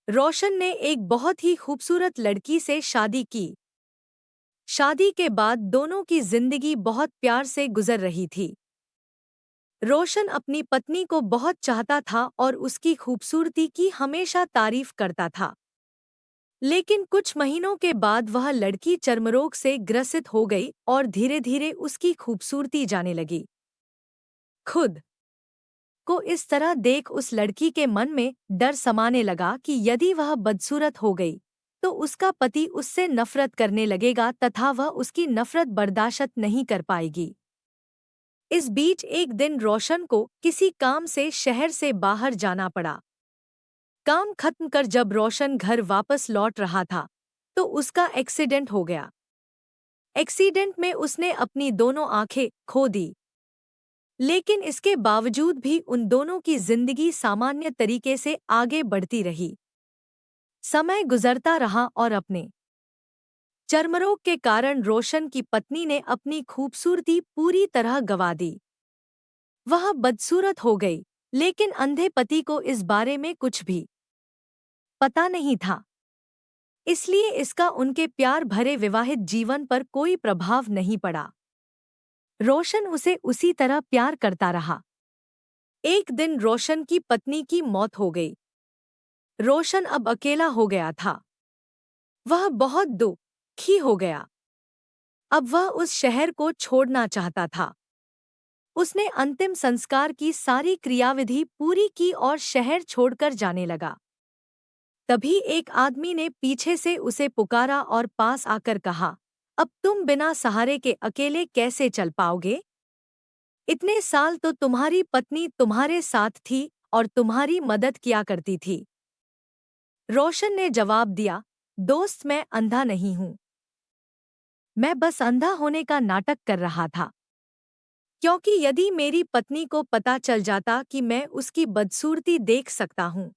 रोशन ने एक बहुत ही खूबसूरत लड़की से शादी की। शादी के बाद दोनों की जिंदगी बहुत प्यार से गुजर रही थी। रोशन अपनी पत्नी को बहुत चाहता था और उसकी खूबसूरती की हमेशा तारीफ करता था। लेकिन कुछ महीनों के बाद वह लड़की चर्मरोग से ग्रसित हो गई और धीरे धीरे उसकी खूबसूरती जाने लगी। खुद को इस तरह देख उस लड़की के मन में डर समाने लगा कि यदि वह बदसूरत हो गई तो उसका पति उससे नफरत करने लगेगा तथा वह उसकी नफरत बर्दाश्त नहीं कर पाएगी। इस बीच एक दिन रोशन को किसी काम से शहर से बाहर जाना पड़ा। काम खत्म कर जब रोशन घर वापस लौट रहा था तो उसका एक्सीडेंट हो गया। एक्सीडेंट में उसने अपनी दोनों आंखें खो दी। लेकिन इसके बावजूद भी उन दोनों की जिंदगी सामान्य तरीके से आगे बढ़ती रही। समय गुजरता रहा और अपने चर्मरोग के कारण रोशन की पत्नी ने अपनी खूबसूरती पूरी तरह गंवा दी। वह बदसूरत हो गई, लेकिन अंधे पति को इस बारे में कुछ भी पता नहीं था। इसलिए इसका उनके प्यार भरे विवाहित जीवन पर कोई प्रभाव नहीं पड़ा। रोशन उसे उसी तरह प्यार करता रहा। एक दिन रोशन की पत्नी की मौत हो गई। रोशन अब अकेला हो गया था। वह बहुत दुखी हो गया। अब वह उस शहर को छोड़ना चाहता था। उसने अंतिम संस्कार की सारी क्रियाविधि पूरी की और शहर छोड़कर जाने लगा। तभी एक आदमी ने पीछे से उसे पुकारा और पास आकर कहा, अब तुम बिना सहारे के अकेले कैसे चल पाओगे? इतने साल तो तुम्हारी पत्नी तुम्हारे साथ थी और तुम्हारी मदद किया करती थी। रोशन ने जवाब दिया, दोस्त मैं अंधा नहीं हूँ। मैं बस अंधा होने का नाटक कर रहा था। क्योंकि यदि मेरी पत्नी को पता चल जाता कि मैं उसकी बदसूरती देख सकता हूँ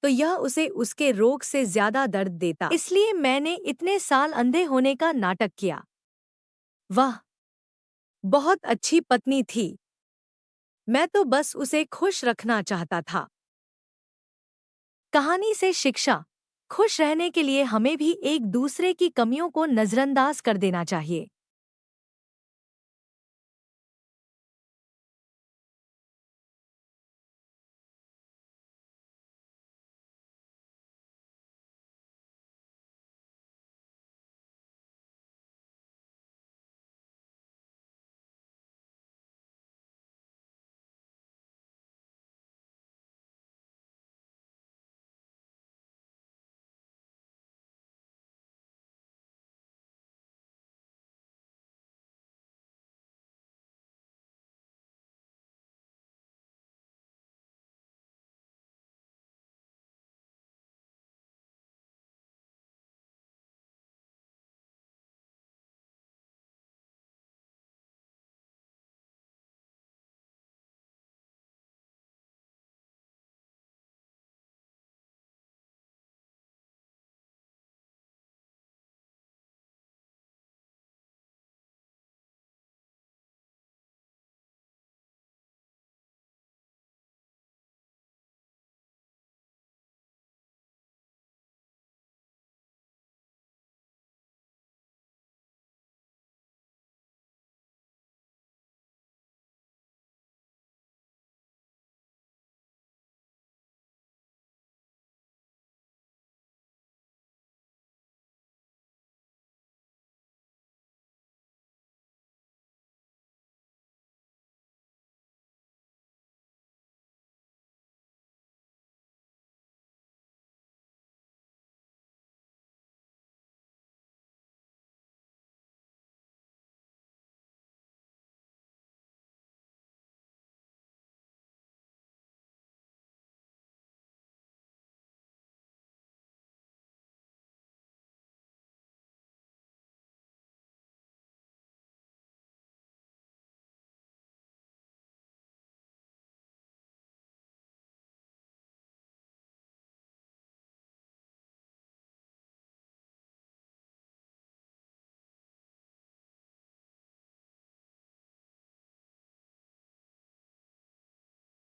तो यह उसे उसके रोग से ज्यादा दर्द देता। इसलिए मैंने इतने साल अंधे होने का नाटक किया। वह बहुत अच्छी पत्नी थी। मैं तो बस उसे खुश रखना चाहता था। कहानी से शिक्षा, खुश रहने के लिए हमें भी एक दूसरे की कमियों को नजरअंदाज कर देना चाहिए।